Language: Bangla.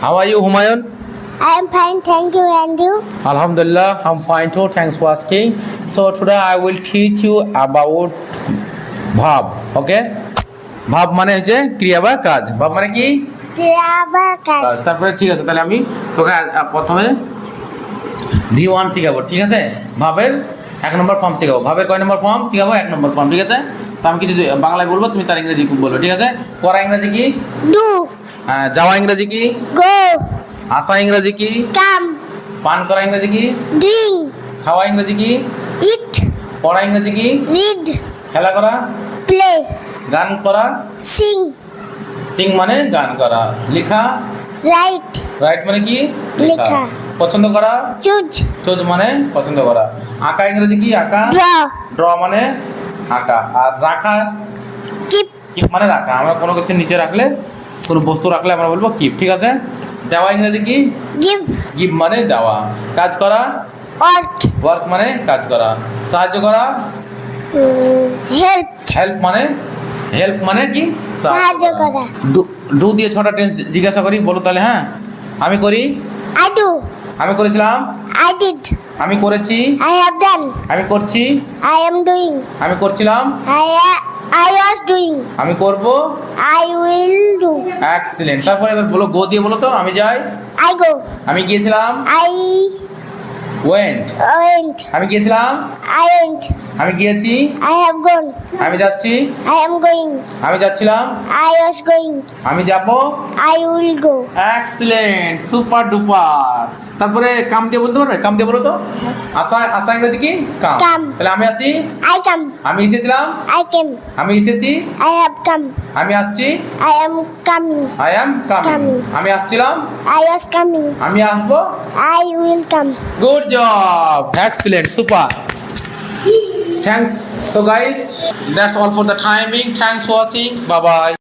How are you, Humayun? I am fine, thank you, and you? Alhamdulillah, I'm fine too. Thanks for asking. So today I will teach you about verb. Okay? ভাব মানে হচ্ছে ক্রিয়া বা কাজ। ভাব মানে কি? ক্রিয়া বা কাজ। তারপরে ঠিক আছে, তাহলে আমি তোকে প্রথমে V1 শিখাবো, ঠিক আছে? ভাবের 1 নম্বর ফর্ম শিখাবো। ভাবের কয় নম্বর ফর্ম শিখাবো? 1 নম্বর ফর্ম, ঠিক আছে? তো আমি কিছু বাংলায় বলবো, তুমি তার ইংরেজি বলবো, ঠিক আছে? পড়া ইংরেজি কি? ডু। যাওয়া ইংরেজি কি? গো। আসা ইংরেজি কি? কাম। পান করা ইংরেজি কি? ড্রিঙ্ক। খাওয়া ইংরেজি কি? ইট। পড়া ইংরেজি কি? রিড। খেলা করা? প্লে। গান করা? সিং। সিং মানে গান করা। লেখা? রাইট। রাইট মানে কি? লেখা। পছন্দ করা? চুজ। চুজ মানে পছন্দ করা। আঁকা ইংরেজি কি? আঁকা? ড্র। ড্র মানে আঁকা। আর রাখা? কিপ। কিপ মানে রাখা। আমরা কোনো কিছু নিচে রাখলে, কোনো বস্তু রাখলে আমরা বলবো কিপ, ঠিক আছে? দেওয়া ইংরেজি কি? গিভ। গিভ মানে দেওয়া। কাজ করা? ওয়ার্ক। ওয়ার্ক মানে কাজ করা। সাহায্য করা? হেল্প। হেল্প মানে কি? সাহায্য করা। ডু দিয়ে 6টা টেন্স জিজ্ঞাসা করি, বলো তাহলে। হ্যাঁ, আমি করি। I do. আমি করেছিলাম। I did. আমি করেছি। I have done. আমি করছি। I am doing. আমি করছিলাম। I was doing. আমি করব। I will do. এক্সিলেন্ট। তারপরে এবার বলো, গো দিয়ে বলো তো। আমি যাই। I go. আমি গিয়েছিলাম। I went. went. আমি গিয়েছিলাম। I went. আমি গিয়েছি। I have gone. আমি যাচ্ছি। I am going. আমি যাচ্ছিলাম। I was going. আমি যাব। I will go. Excellent, super duper. তারপরে কাম দিয়ে বলতে পারবে? কাম দিয়ে বলো তো। আসা ইংরেজি কি? কাম। Come. তাহলে আমি আসি। I come. আমি এসেছিলাম। I came. আমি এসেছি। I have come. আমি আসছি। I am coming. I am coming. Coming. আমি আসছিলাম। I was coming. আমি আসবো। I will come. Good job. Excellent. Super. Thanks. So guys, that's all for the timing. Thanks for watching. Bye bye.